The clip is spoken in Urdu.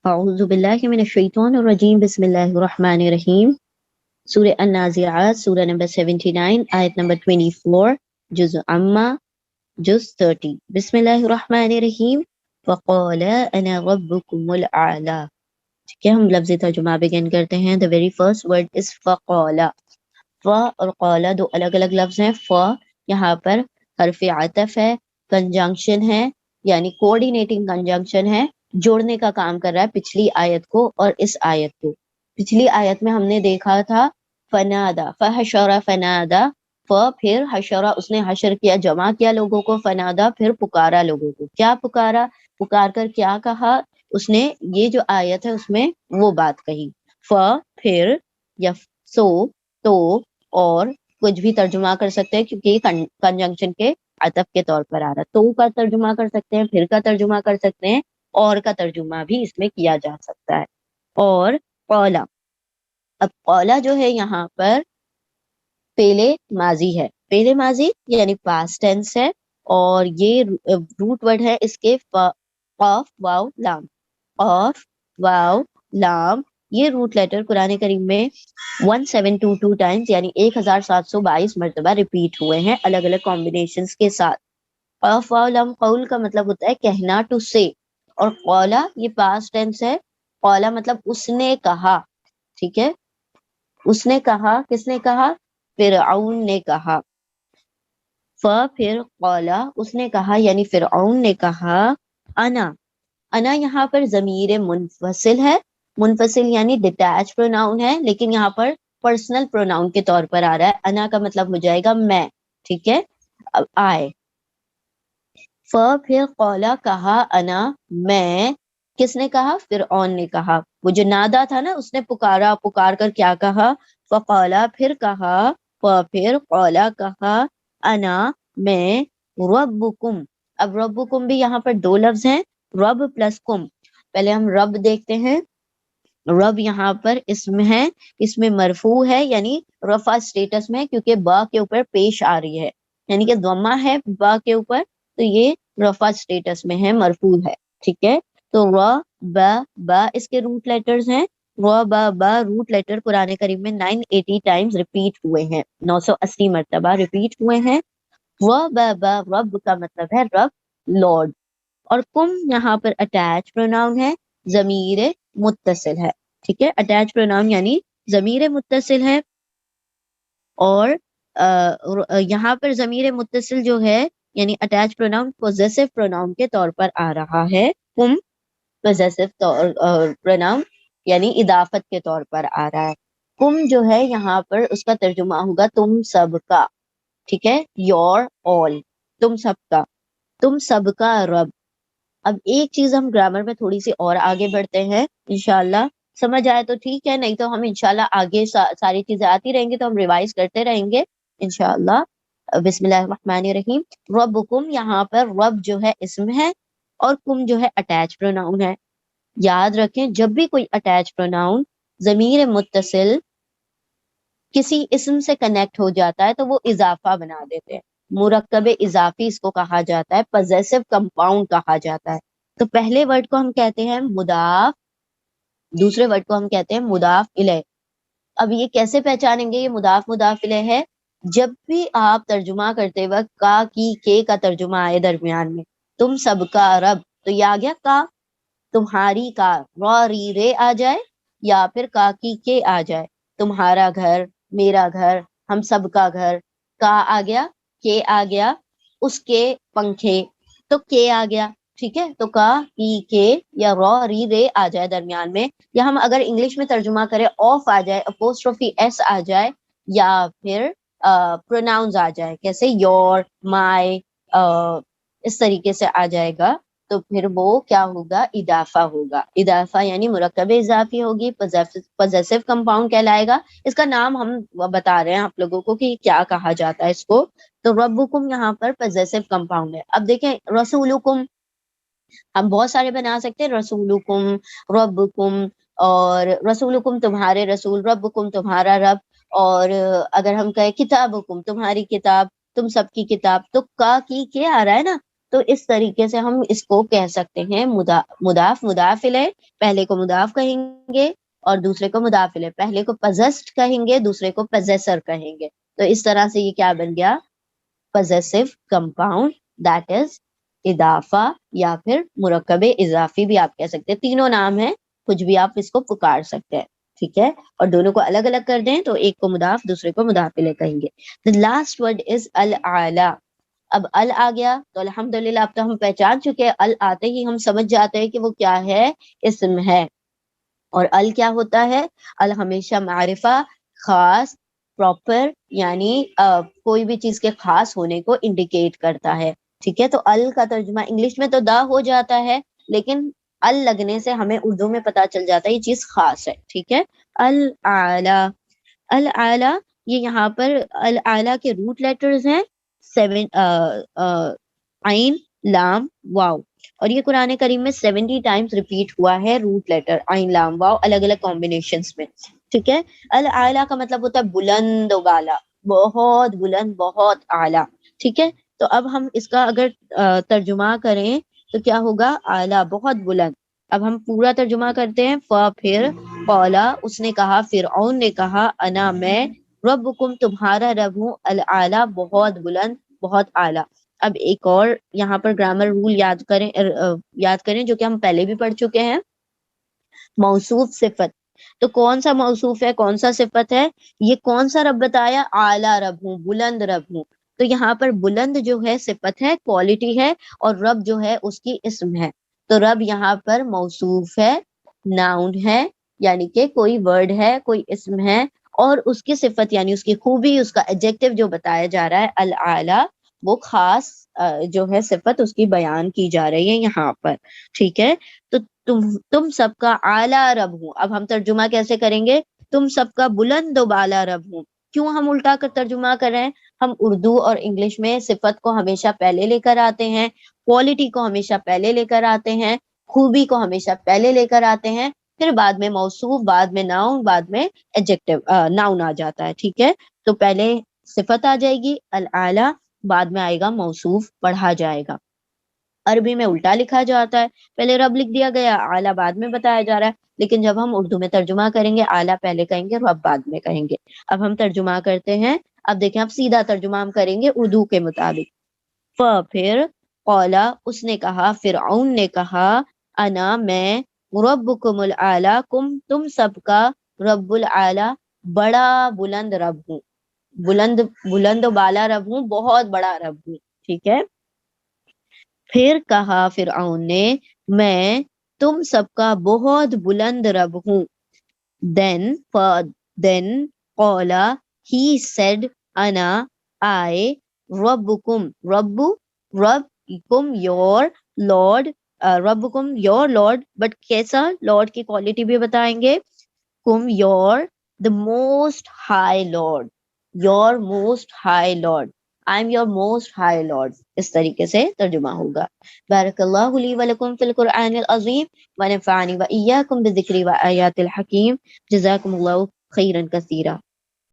اعوذ باللہ من الشیطان الرجیم، بسم اللہ الرحمن الرحیم۔ سورہ النازعات، سورہ نمبر 79، آیت نمبر 24، جز عما، جز 30۔ بسم اللہ الرحمن الرحیم۔ وقال انا ربکم الاعلی۔ ٹھیک ہے، ہم لفظ ترجمہ بگن کرتے ہیں۔ the very first word is فقال۔ ف اور قال دو الگ الگ لفظ ہیں۔ ف یہاں پر حرف عطف ہے، کنجنکشن ہے، یعنی کوآرڈینیٹنگ کنجنکشن ہے، جوڑنے کا کام کر رہا ہے پچھلی آیت کو اور اس آیت کو۔ پچھلی آیت میں ہم نے دیکھا تھا فنادا، فحشر فنادا، پھر حشرہ اس نے حشر کیا، جمع کیا لوگوں کو، فنادا پھر پکارا لوگوں کو۔ کیا پکارا؟ پکار کر کیا کہا اس نے؟ یہ جو آیت ہے اس میں وہ بات کہی۔ پھر، یا سو، تو، اور کچھ بھی ترجمہ کر سکتے ہیں کیونکہ یہ کنجنکشن کے عطف کے طور پر آ رہا ہے۔ تو کا ترجمہ کر سکتے ہیں، پھر کا ترجمہ کر سکتے ہیں، اور کا ترجمہ بھی اس میں کیا جا سکتا ہے۔ اور قولا، اب قولا جو ہے یہاں پر پہلے ماضی ہے، پہلے ماضی یعنی پاسٹ ٹینس ہے، اور یہ روٹ ورڈ ہے اس کے قاف واو لام۔ قاف واو لام، یہ روٹ لیٹر قرآن کریم میں 1722 ٹائمز یعنی 1722 مرتبہ ریپیٹ ہوئے ہیں الگ الگ کمبینیشنز کے ساتھ۔ قاف واو لام قول کا مطلب ہوتا ہے کہنا، ٹو سے، اور قولا یہ پاسٹ ٹینس ہے۔ قولا مطلب اس نے کہا، ٹھیک ہے، اس نے کہا، کس نے کہا؟ فرعون نے کہا۔ پھر قولا اس نے کہا یعنی فرعون نے کہا، انا، انا یہاں پر ضمیر منفصل ہے، منفصل یعنی ڈیٹیچ پروناؤن ہے، لیکن یہاں پر پرسنل پروناؤن کے طور پر آ رہا ہے۔ انا کا مطلب ہو جائے گا میں، ٹھیک ہے، اب آئے۔ پھر قولا کہا، انا میں، کس نے کہا؟ فرعون نے کہا۔ وہ جو نادا تھا نا، اس نے پکارا، پکار کر کیا کہا؟ فقولا پھر کہا، پھر قولا کہا، انا میں، ربکم۔ اب ربکم بھی یہاں پر دو لفظ ہیں، رب پلس کم۔ پہلے ہم رب دیکھتے ہیں۔ رب یہاں پر اسم ہے، اس میں مرفوع ہے یعنی رفع سٹیٹس میں، کیونکہ با کے اوپر پیش آ رہی ہے، یعنی کہ ضمہ ہے با کے اوپر، تو یہ رفع سٹیٹس میں ہے، مرفوع ہے، ٹھیک ہے۔ تو با اس کے روٹ لیٹرز ہیں۔ با روٹ لیٹر قرآن کریم میں 980 ٹائمز ریپیٹ ہوئے ہیں، 980 مرتبہ ریپیٹ ہوئے ہیں۔ با رب کا مطلب ہے رب، لارڈ۔ اور کم یہاں پر اٹیچ پروناؤن ہے، ضمیر متصل ہے، ٹھیک ہے، اٹیچ پروناؤن یعنی ضمیر متصل ہے۔ اور یہاں پر ضمیر متصل جو ہے یعنی اٹیچ پروناؤن پوزیسو پروناؤن کے طور پر آ رہا ہے۔ کم پوزیسو پروناؤن یعنی اضافت کے طور پر آ رہا ہے۔ کم جو ہے یہاں پر اس کا ترجمہ ہوگا تم سب کا، ٹھیک ہے، یور آل، تم سب کا، تم سب کا رب۔ اب ایک چیز ہم گرامر میں تھوڑی سی اور آگے بڑھتے ہیں، انشاءاللہ سمجھ آئے تو ٹھیک ہے، نہیں تو ہم انشاءاللہ آگے ساری چیزیں آتی رہیں گی تو ہم ریوائز کرتے رہیں گے انشاءاللہ۔ بسم اللہ الرحمن الرحیم۔ ربکم یہاں پر رب جو ہے اسم ہے، اور کم جو ہے اٹیچ پروناؤن ہے۔ یاد رکھیں جب بھی کوئی اٹیچ پروناؤن ضمیر متصل کسی اسم سے کنیکٹ ہو جاتا ہے تو وہ اضافہ بنا دیتے ہیں، مرکب اضافی اس کو کہا جاتا ہے، پوزیسو کمپاؤنڈ کہا جاتا ہے۔ تو پہلے ورڈ کو ہم کہتے ہیں مضاف، دوسرے ورڈ کو ہم کہتے ہیں مضاف الیہ۔ اب یہ کیسے پہچانیں گے یہ مضاف الیہ ہے؟ جب بھی آپ ترجمہ کرتے وقت کا کی کے کا ترجمہ آئے درمیان میں، تم سب کا رب، تو یہ آ گیا کا، تمہاری کا را ری رے آ جائے، یا پھر کا کی کے آ جائے، تمہارا گھر، میرا گھر، ہم سب کا گھر، کا آ گیا، کے آ گیا، اس کے پنکھے، تو کے آ گیا، ٹھیک ہے۔ تو کا کی کے یا را ری رے آ جائے درمیان میں، یا ہم اگر انگلش میں ترجمہ کریں آف آ جائے، اپوسٹروفی ایس آ جائے، یا پھر پروناؤنز آ جائے، کیسے یور، مائی، اس طریقے سے آ جائے گا، تو پھر وہ کیا ہوگا؟ اضافہ ہوگا۔ اضافہ یعنی مرکب اضافی ہوگی، پوزیسو کمپاؤنڈ کہلائے گا۔ اس کا نام ہم بتا رہے ہیں آپ لوگوں کو کہ کیا کہا جاتا ہے اس کو۔ تو ربکم یہاں پر پوزیسو کمپاؤنڈ ہے۔ اب دیکھیں رسولکم ہم بہت سارے بنا سکتے ہیں، رسولکم، ربکم، اور رسولکم تمہارے رسول، ربکم تمہارا رب، اور اگر ہم کہیں کتابکم تمہاری کتاب، تم سب کی کتاب، تو کا کی کے آ رہا ہے نا، تو اس طریقے سے ہم اس کو کہہ سکتے ہیں مضاف مضاف الیہ، پہلے کو مضاف کہیں گے اور دوسرے کو مضاف الیہ، پہلے کو possessed کہیں گے دوسرے کو possessor کہیں گے. تو اس طرح سے یہ کیا بن گیا؟ possessive compound, that is اضافہ یا پھر مرکب اضافی بھی آپ کہہ سکتے ہیں. تینوں نام ہیں، کچھ بھی آپ اس کو پکار سکتے ہیں. ٹھیک ہے، اور دونوں کو الگ الگ کر دیں تو ایک کو مضاف دوسرے کو مضاف الیہ کہیں گے. The last word is العالی. اب ال آ گیا تو الحمدللہ اب تو ہم پہچان چکے ہیں، ال آتے ہی ہم سمجھ جاتے ہیں کہ وہ کیا ہے، اسم ہے. اور ال کیا ہوتا ہے؟ ال ہمیشہ معرفہ، خاص، پراپر، یعنی کوئی بھی چیز کے خاص ہونے کو انڈیکیٹ کرتا ہے. ٹھیک ہے، تو ال کا ترجمہ انگلش میں تو دا ہو جاتا ہے، لیکن ال لگنے سے ہمیں اردو میں پتا چل جاتا ہے یہ چیز خاص ہے. ٹھیک ہے، العالی. العالی یہ یہاں پر العالی کے روٹ لیٹرز ہیں 7 عین لام واو، اور یہ قرآن کریم میں 70 ٹائمز ریپیٹ ہوا ہے روٹ لیٹر عین لام واو الگ الگ کمبینیشنز میں. ٹھیک ہے، العالی کا مطلب ہوتا ہے بلند و بالا، بہت بلند، بہت اعلیٰ. ٹھیک ہے، تو اب ہم اس کا اگر ترجمہ کریں تو کیا ہوگا؟ اعلیٰ، بہت بلند. اب ہم پورا ترجمہ کرتے ہیں. پھر قولا، اس نے کہا، فرعون نے کہا، انا میں، ربکم تمہارا رب ہوں، العالی بہت بلند، بہت اعلیٰ. اب ایک اور یہاں پر گرامر رول یاد کریں جو کہ ہم پہلے بھی پڑھ چکے ہیں. موصوف صفت، تو کون سا موصوف ہے، کون سا صفت ہے؟ یہ کون سا رب بتایا؟ اعلیٰ رب ہوں، بلند رب ہوں. تو یہاں پر بلند جو ہے صفت ہے، کوالٹی ہے، اور رب جو ہے اس کی اسم ہے. تو رب یہاں پر موصوف ہے، ناؤن ہے، یعنی کہ کوئی ورڈ ہے، کوئی اسم ہے، اور اس کی صفت یعنی اس کی خوبی، اس کا ایڈجیکٹو جو بتایا جا رہا ہے العالی، وہ خاص جو ہے صفت اس کی بیان کی جا رہی ہے یہاں پر. ٹھیک ہے، تو تم سب کا اعلیٰ رب ہوں. اب ہم ترجمہ کیسے کریں گے؟ تم سب کا بلند و بالا رب ہوں. کیوں ہم الٹا کر ترجمہ کر رہے ہیں؟ ہم اردو اور انگلش میں صفت کو ہمیشہ پہلے لے کر آتے ہیں، کوالٹی کو ہمیشہ پہلے لے کر آتے ہیں، خوبی کو ہمیشہ پہلے لے کر آتے ہیں، پھر بعد میں موصوف، بعد میں ناؤن، بعد میں ایڈجیکٹو ناؤن آ جاتا ہے. ٹھیک ہے، تو پہلے صفت آ جائے گی العالی، بعد میں آئے گا موصوف، پڑھا جائے گا. عربی میں الٹا لکھا جاتا ہے، پہلے رب لکھ دیا گیا، اعلیٰ بعد میں بتایا جا رہا ہے. لیکن جب ہم اردو میں ترجمہ کریں گے اعلیٰ پہلے کہیں گے، رب بعد میں کہیں گے. اب ہم ترجمہ کرتے ہیں. اب دیکھیں، اب سیدھا ترجمہ ہم کریں گے اردو کے مطابق. پھر قولا، اس نے کہا، فرعون نے کہا، انا میں، ربکم العالی، تم سب کا رب العالی، بڑا بلند رب ہوں. بلند و بالا رب ہوں، بہت بڑا رب ہوں. ٹھیک ہے، پھر کہا فرعون نے، میں تم سب کا بہت بلند رب ہوں. then قولا، he said، انا، I، ربکم، ربکم your lord، ربکم your lord، بٹ کیسا لارڈ کی کوالٹی بھی بتائیں گے. کم your the most high lord، your most high lord، I am your most high lord. اس طریقے سے ترجمہ ہوگا. بارک اللہ لی ولکم فی القرآن العظیم ونفعنی و ایاکم بذکری و آیات الحکیم. جزاکم اللہ خیرا کثیرا.